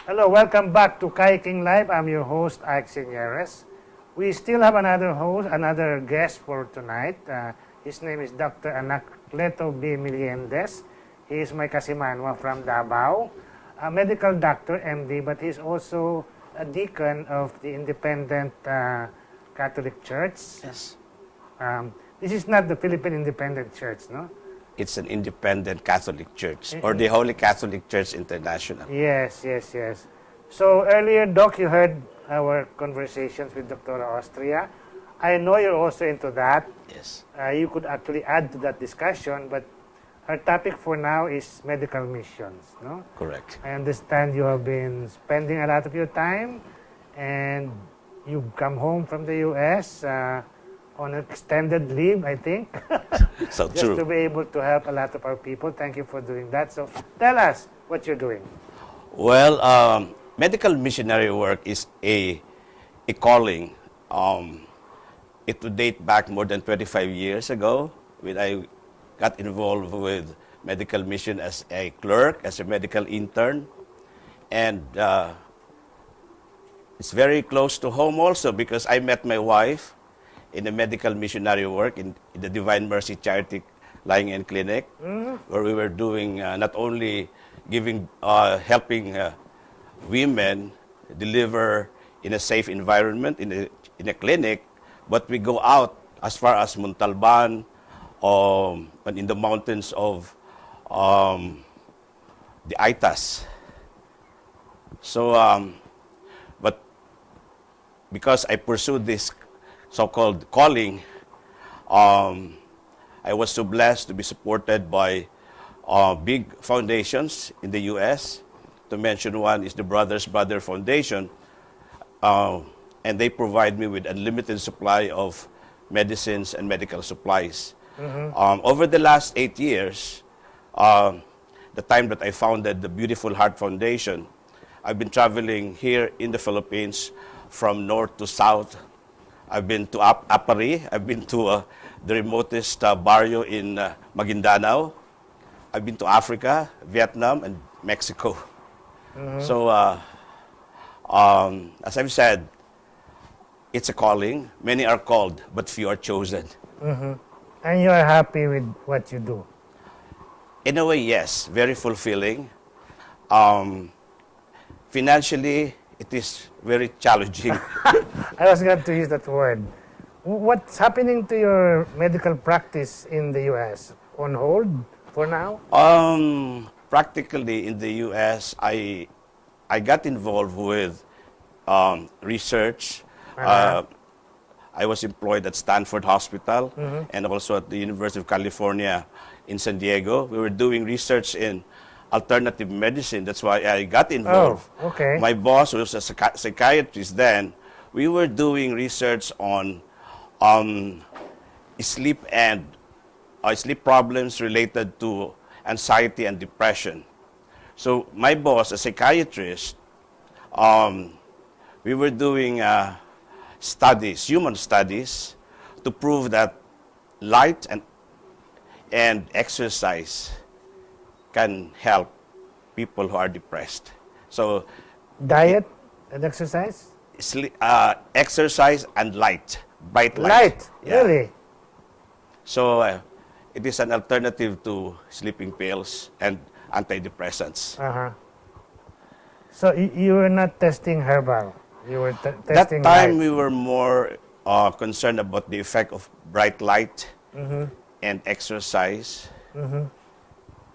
Hello, welcome back to Iking Live. I'm your host, Seneres. We still have another guest for tonight. His name is Dr. Anacleto Belleza Millendez. He is my kasimanwa from Davao, a medical doctor, MD, but he's also a deacon of the Independent Catholic Church. Yes. This is not the Philippine Independent Church, no? It's an independent Catholic Church, or the Holy Catholic Church International. Yes. So earlier, Doc, you heard our conversations with Dr. Austria. I know you're also into that. Yes. You could actually add to that discussion, but our topic for now is medical missions, no? Correct. I understand you have been spending a lot of your time, and you've come home from the U.S. On extended leave, I think. So Just true. to be able to help a lot of our people. Thank you for doing that. So tell us what you're doing. Well, medical missionary work is a calling. It would date back more than 25 years ago when I got involved with medical mission as a clerk, as a medical intern. And it's very close to home also because I met my wife in the medical missionary work in the Divine Mercy Charity Lying in Clinic, where we were doing not only helping women deliver in a safe environment in a clinic, but we go out as far as Montalban, and in the mountains of the Aitas. So, but because I pursued this so-called calling, I was so blessed to be supported by big foundations in the U.S. To mention one is the Brothers Brother Foundation, and they provide me with unlimited supply of medicines and medical supplies. Over the last 8 years, the time that I founded the Beautiful Heart Foundation, I've been traveling here in the Philippines from north to south. I've been to Apari. I've been to the remotest barrio in Maguindanao. I've been to Africa, Vietnam, and Mexico. So, as I've said, it's a calling. Many are called, but few are chosen. And you are happy with what you do? In a way, yes. Very fulfilling. Financially, it is very challenging. I was going to use that word. What's happening to your medical practice in the U.S.? On hold for now? Practically in the U.S., I got involved with research. I was employed at Stanford Hospital and also at the University of California in San Diego. We were doing research in alternative medicine. That's why I got involved. Oh, okay. My boss was a psychiatrist then. We were doing research on sleep and sleep problems related to anxiety and depression. So my boss, a psychiatrist, we were doing studies, human studies, to prove that light and exercise can help people who are depressed. So Diet and exercise? exercise and light, bright light. Light, Yeah. really? So it is an alternative to sleeping pills and antidepressants. So you were not testing herbal? You were That testing time light. we were more concerned about the effect of bright light and exercise.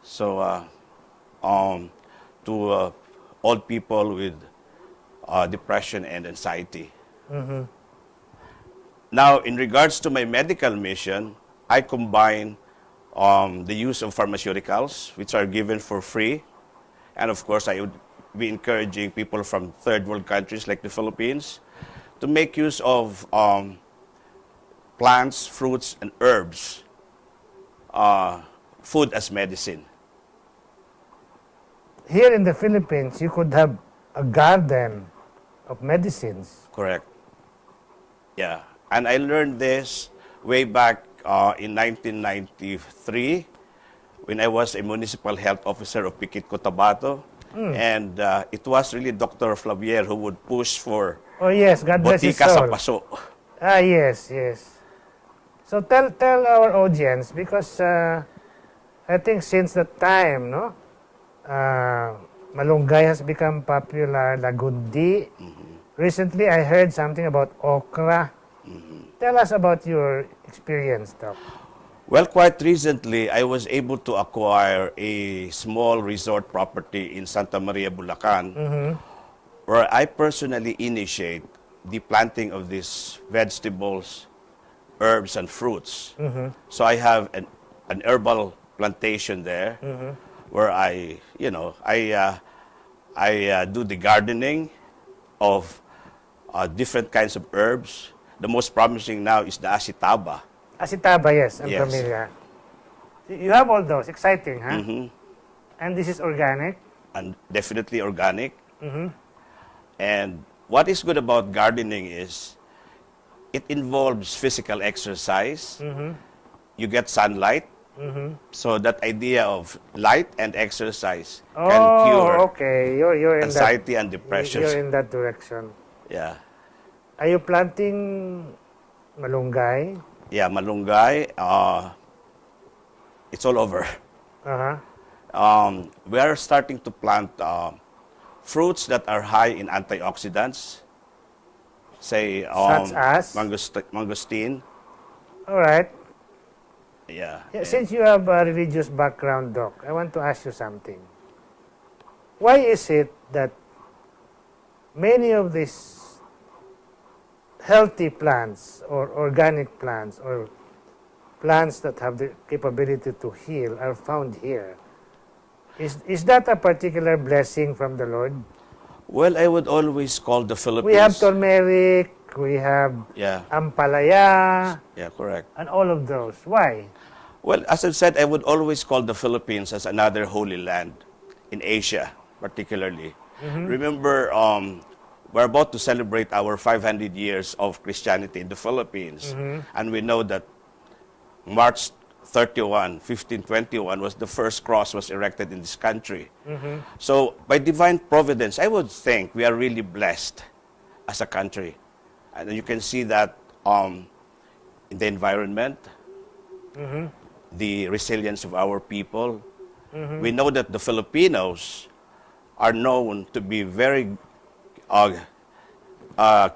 So to old people with depression and anxiety. Now, in regards to my medical mission, I combine the use of pharmaceuticals, which are given for free. And of course, I would be encouraging people from third world countries like the Philippines to make use of plants, fruits, and herbs, food as medicine. Here in the Philippines, you could have a garden of medicines. Correct. Yeah. And I learned this way back in 1993 when I was a municipal health officer of Piquit, Cotabato. And it was really Dr. Flavier who would push for Oh yes, God bless his botika sa soul. paso. Ah, yes, yes. So tell our audience, because I think since that time, no, malunggay has become popular, lagundi. Recently, I heard something about okra. Tell us about your experience, Doc. Well, quite recently, I was able to acquire a small resort property in Santa Maria, Bulacan, where I personally initiate the planting of these vegetables, herbs, and fruits. So I have an herbal plantation there where I do the gardening of different kinds of herbs. The most promising now is the acetaba. Acetaba, yes, I'm Yes. familiar. You have all those. Exciting, huh? And this is organic. And definitely organic. And what is good about gardening is it involves physical exercise. You get sunlight. So that idea of light and exercise can cure Okay. You're in anxiety and that. depression. You're in that direction. Yeah. Are you planting malunggay? Yeah, malunggay. It's all over. We are starting to plant fruits that are high in antioxidants. Say, Such as? mangosteen. All right. Yeah. Yeah, since you have a religious background, Doc, I want to ask you something. Why is it that many of these healthy plants or organic plants or plants that have the capability to heal are found here? Is that a particular blessing from the Lord? Well, I would always call the Philippines. We have turmeric, we have ampalaya, Yeah, correct. and all of those. Why? Well, as I said, I would always call the Philippines as another holy land in Asia, particularly. Remember, we're about to celebrate our 500 years of Christianity in the Philippines. And we know that March 31, 1521 was the first cross was erected in this country. So by divine providence, I would think we are really blessed as a country. And you can see that in the environment, the resilience of our people. We know that the Filipinos are known to be very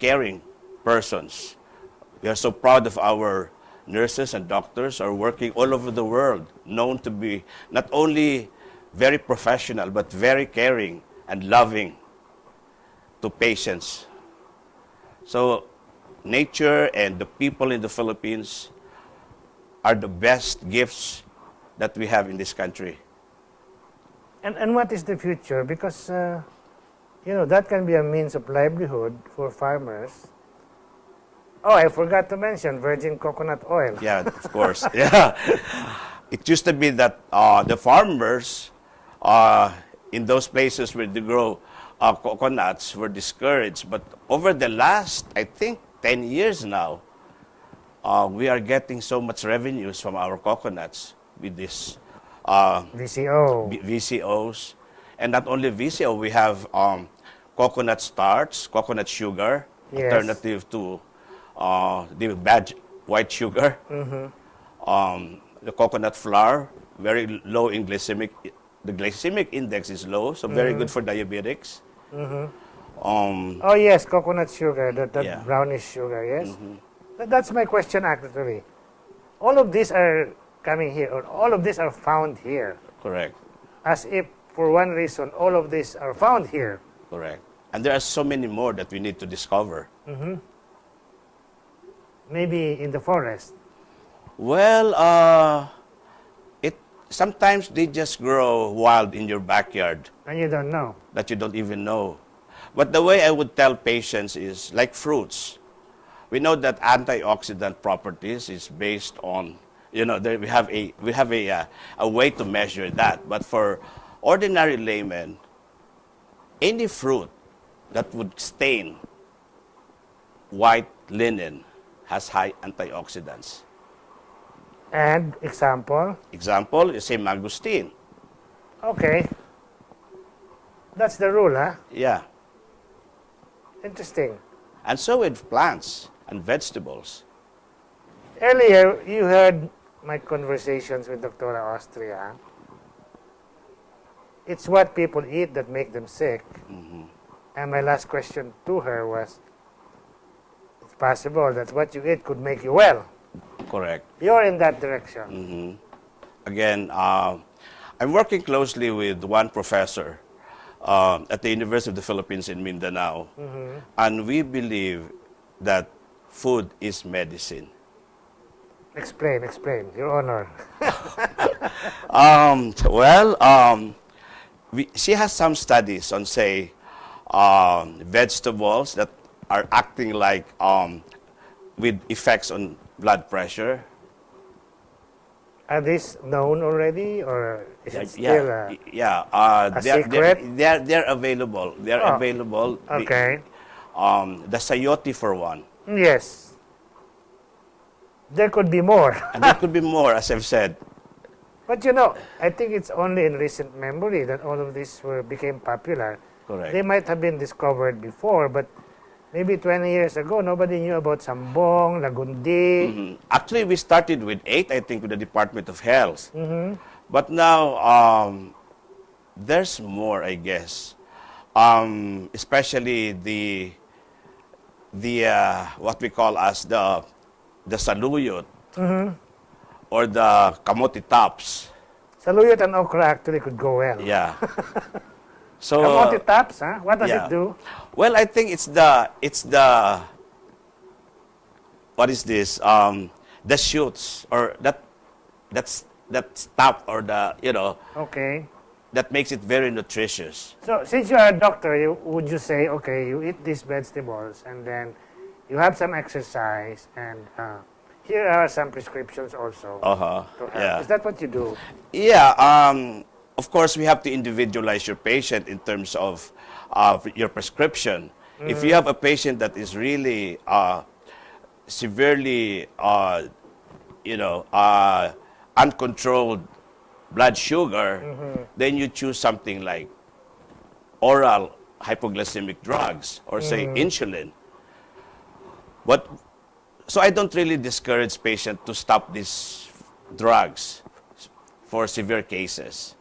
caring persons. We are so proud of our nurses and doctors are working all over the world, known to be not only very professional, but very caring and loving to patients. So nature and the people in the Philippines are the best gifts that we have in this country. And what is the future? Because, that can be a means of livelihood for farmers. Oh, I forgot to mention virgin coconut oil. Yeah, of course. Yeah. It used to be that the farmers in those places where they grow coconuts were discouraged. But over the last, I think, 10 years now, we are getting so much revenues from our coconuts with this VCOs. And not only VCO, we have coconut starch, coconut sugar, alternative to the bad white sugar. The coconut flour, very low in glycemic. The glycemic index is low, so very good for diabetics. Oh yes, coconut sugar, that brownish sugar, yes? That's my question actually. All of these are coming here, or all of these are found here. Correct. As if, for one reason, all of these are found here. Correct. And there are so many more that we need to discover. Maybe in the forest. Well, sometimes they just grow wild in your backyard. And you don't know. That you don't even know. But the way I would tell patients is like fruits. We know that antioxidant properties is based on, we have a way to measure that. But for ordinary laymen, any fruit that would stain white linen has high antioxidants. And example? Example, you say mangosteen. Okay. That's the rule, huh? Yeah. Interesting. And so with plants and vegetables. Earlier, you heard my conversations with Dr. Austria. It's what people eat that make them sick. And my last question to her was, it's possible that what you eat could make you well. Correct. You're in that direction. Again, I'm working closely with one professor at the University of the Philippines in Mindanao. And we believe that food is medicine. Explain, Your Honor. She has some studies on, say, vegetables that are acting like with effects on blood pressure. Are these known already, or is it still a secret? They're available. They're Oh, available. okay. The sayote for one. Yes. There could be more. And there could be more, as I've said. But you know, I think it's only in recent memory that all of these became popular. Correct. They might have been discovered before, but maybe 20 years ago, nobody knew about sambong, lagundi. Actually, we started with 8, I think, with the Department of Health. But now, there's more, I guess. Especially the what we call as the saluyot or the kamote tops. Saluyot and okra actually could go well. Yeah. So Kamote tops, huh? What does yeah. it do? Well, I think it's the what is this? The shoots or that stuff or the Okay. that makes it very nutritious. So, since you are a doctor, would you say, okay, you eat these vegetables and then you have some exercise, and here are some prescriptions also to help. Yeah. Is that what you do? Yeah. Of course, we have to individualize your patient in terms of your prescription. If you have a patient that is really severely, uncontrolled blood sugar, then you choose something like oral hypoglycemic drugs or say insulin. But so I don't really discourage patients to stop these drugs for severe cases.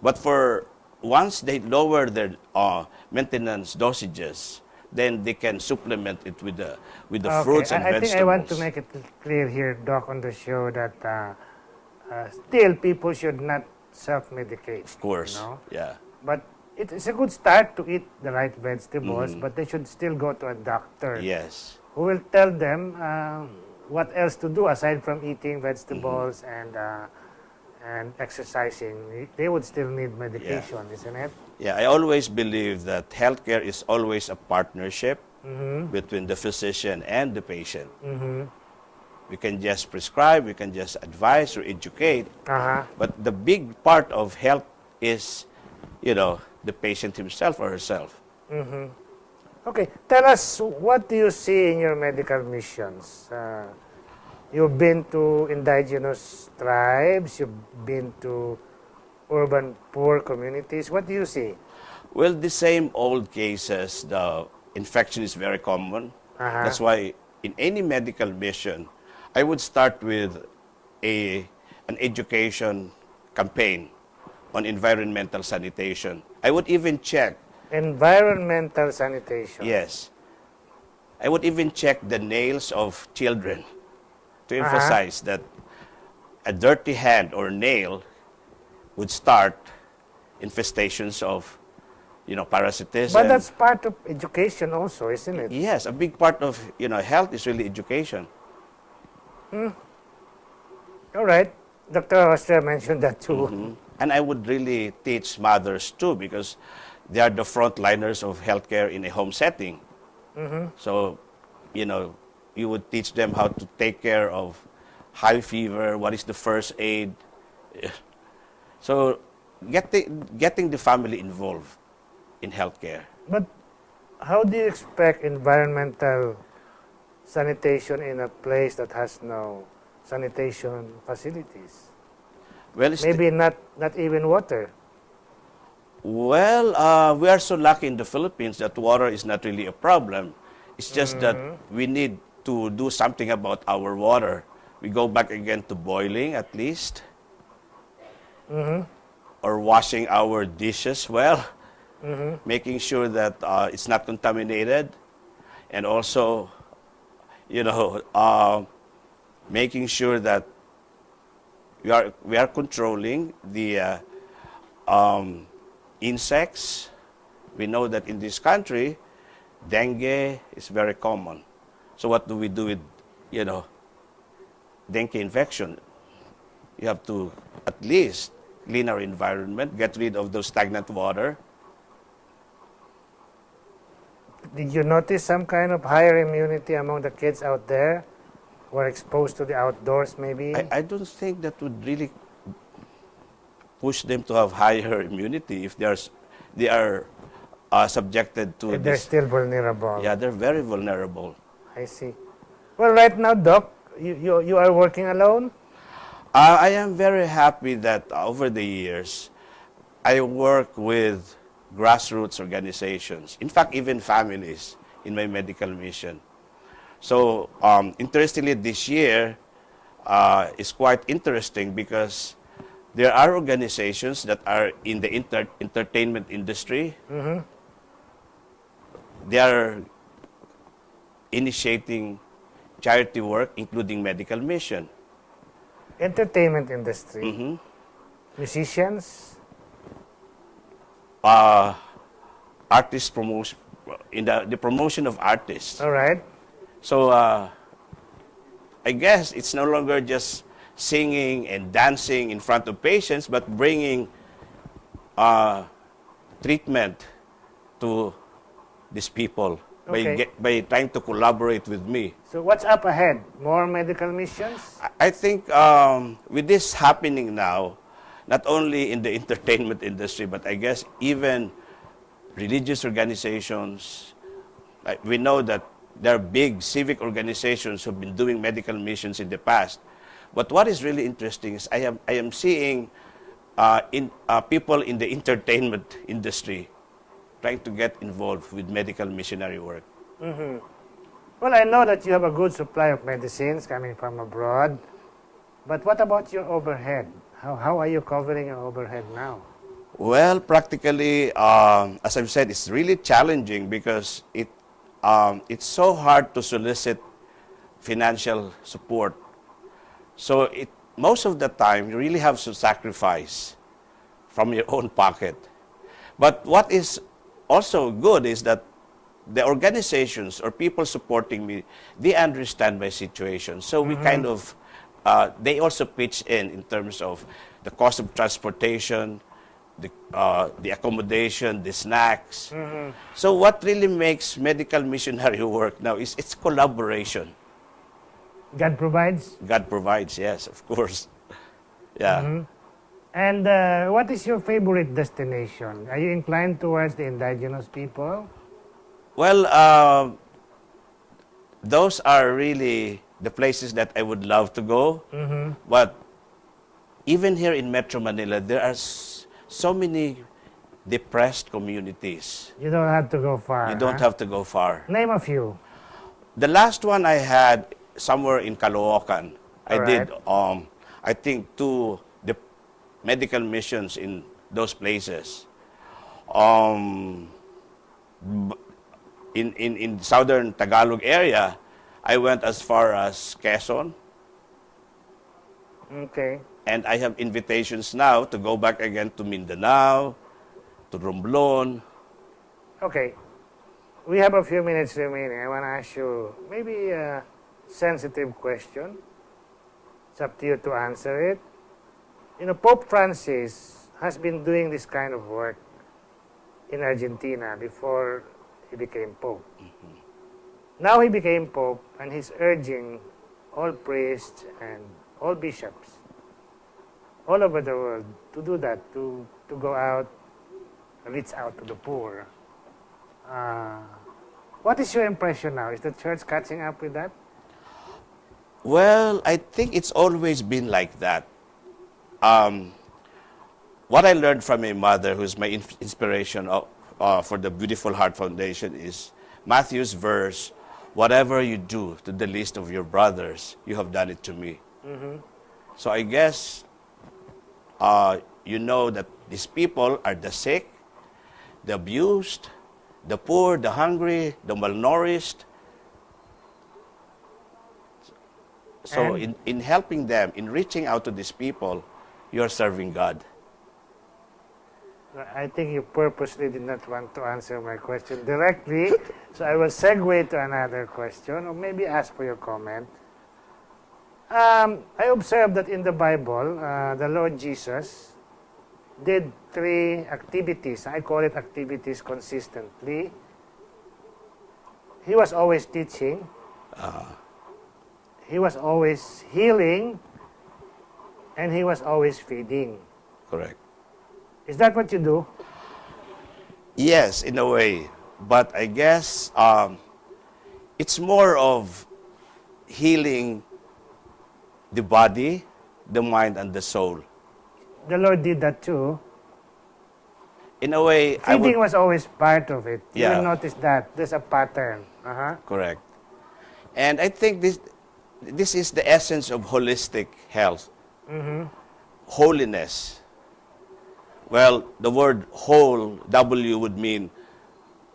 But for once they lower their maintenance dosages, then they can supplement it with the fruits and I vegetables. think I want to make it clear here, Doc, on the show that still people should not self-medicate. Of course, You know? yeah. But it's a good start to eat the right vegetables, but they should still go to a doctor Yes. who will tell them what else to do aside from eating vegetables and exercising. They would still need medication, isn't it? Yeah, I always believe that healthcare is always a partnership between the physician and the patient. We can just prescribe, we can just advise or educate, but the big part of health is, the patient himself or herself. Okay, tell us, what do you see in your medical missions? You've been to indigenous tribes, you've been to urban poor communities. What do you see? Well, the same old cases, the infection is very common. That's why in any medical mission, I would start with an education campaign on environmental sanitation. I would even check. Environmental sanitation. Yes. I would even check the nails of children to emphasize that a dirty hand or nail would start infestations of, parasitism. But that's part of education also, isn't it? Yes, a big part of, health is really education. All right. Dr. Austria mentioned that too. And I would really teach mothers too, because they are the frontliners of healthcare in a home setting. So, you would teach them how to take care of high fever, what is the first aid. So, getting the family involved in healthcare. But how do you expect environmental sanitation in a place that has no sanitation facilities? Well, Maybe not even water. Well, we are so lucky in the Philippines that water is not really a problem. It's just that we need to do something about our water. We go back again to boiling at least, or washing our dishes well, making sure that it's not contaminated, and also, making sure that we are controlling the insects. We know that in this country, dengue is very common. So what do we do with, dengue infection? You have to at least clean our environment, get rid of those stagnant water. Did you notice some kind of higher immunity among the kids out there who are exposed to the outdoors maybe? I don't think that would really push them to have higher immunity if they are subjected to They're this. still vulnerable. Yeah, they're very vulnerable. I see. Well, right now, Doc, you are working alone? I am very happy that over the years, I work with grassroots organizations, in fact, even families in my medical mission. So, interestingly, this year is quite interesting because there are organizations that are in the entertainment industry. They are initiating charity work, including medical mission. Entertainment industry. Musicians? Artist promotion, in the promotion of artists. All right. So I guess it's no longer just singing and dancing in front of patients, but bringing treatment to these people by trying to collaborate with me. So what's up ahead? More medical missions? I think with this happening now, not only in the entertainment industry, but I guess even religious organizations, we know that there are big civic organizations who have been doing medical missions in the past. But what is really interesting is I am seeing people in the entertainment industry trying to get involved with medical missionary work. Well, I know that you have a good supply of medicines coming from abroad. But what about your overhead? How are you covering your overhead now? Well, practically, as I've said, it's really challenging because it's so hard to solicit financial support. So most of the time, you really have to sacrifice from your own pocket. But what is also good is that the organizations or people supporting me, they understand my situation. So we kind of, they also pitch in terms of the cost of transportation, the accommodation, the snacks. So what really makes medical missionary work now is it's collaboration. God provides? God provides, yes, of course. Yeah. And what is your favorite destination? Are you inclined towards the indigenous people? Well, those are really the places that I would love to go. But even here in Metro Manila, there are so many depressed communities. You don't have to go far. You don't have to go far. Name a few. The last one I had somewhere in Caloocan. I did, I think, 2 medical missions in those places. In southern Tagalog area, I went as far as Quezon. Okay. And I have invitations now to go back again to Mindanao, to Romblon. Okay. We have a few minutes remaining. I want to ask you maybe a sensitive question. It's up to you to answer it. Pope Francis has been doing this kind of work in Argentina before he became Pope. Now he became Pope, and he's urging all priests and all bishops all over the world to do that, to go out, reach out to the poor. What is your impression now? Is the church catching up with that? Well, I think it's always been like that. what I learned from my mother, who's my inspiration for the Beautiful Heart Foundation, is Matthew's verse, whatever you do to the least of your brothers, you have done it to me. So I guess you know that these people are the sick, the abused, the poor, the hungry, the malnourished. So in helping them, in reaching out to these people, you're serving God. I think you purposely did not want to answer my question directly, so I will segue to another question, or maybe ask for your comment. I observed that in the Bible, the Lord Jesus did 3 activities. I call it activities consistently. He was always teaching. He was always healing. And he was always feeding. Correct. Is that what you do? Yes, in a way. But I guess it's more of healing the body, the mind, and the soul. The Lord did that too. In a way, Feeding was always part of it. You Yeah. will notice that. There's a pattern. Correct. And I think this is the essence of holistic health. Holiness. Well, the word whole, W, would mean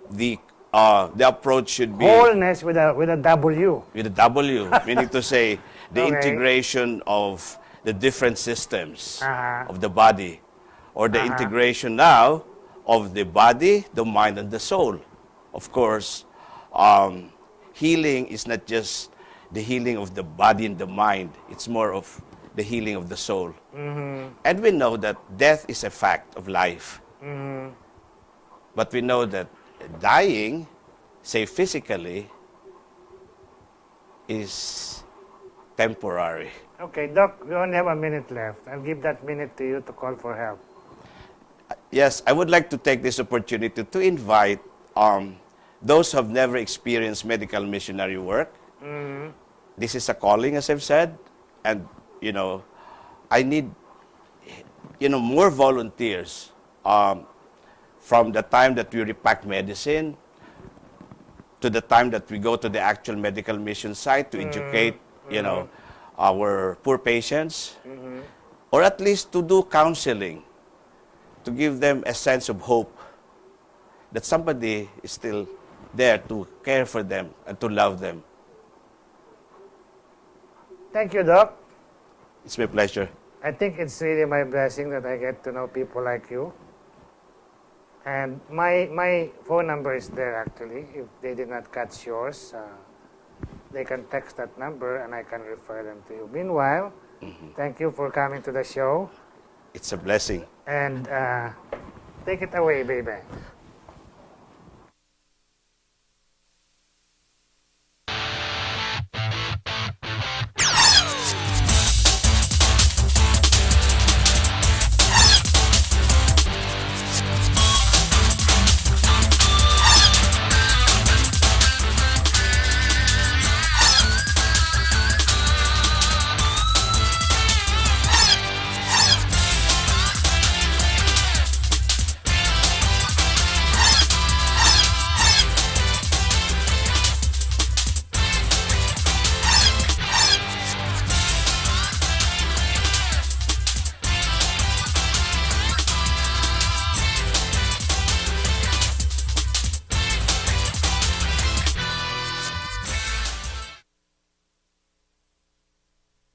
the approach should be Wholeness with a W. with a W, meaning to say the Okay. integration of the different systems Uh-huh. of the body, or the integration now of the body, the mind, and the soul. Of course, healing is not just the healing of the body and the mind. It's more of the healing of the soul. And we know that death is a fact of life. But we know that dying, say physically, is temporary. Okay, Doc, we only have a minute left. I'll give that minute to you to call for help. Yes, I would like to take this opportunity to invite those who have never experienced medical missionary work. This is a calling, as I've said, and I need more volunteers from the time that we repack medicine to the time that we go to the actual medical mission site to educate our poor patients, or at least to do counseling, to give them a sense of hope that somebody is still there to care for them and to love them. Thank you, Doc. It's my pleasure. I think it's really my blessing that I get to know people like you. And my phone number is there, actually. If they did not catch yours, they can text that number and I can refer them to you. Meanwhile, thank you for coming to the show. It's a blessing. And take it away, baby.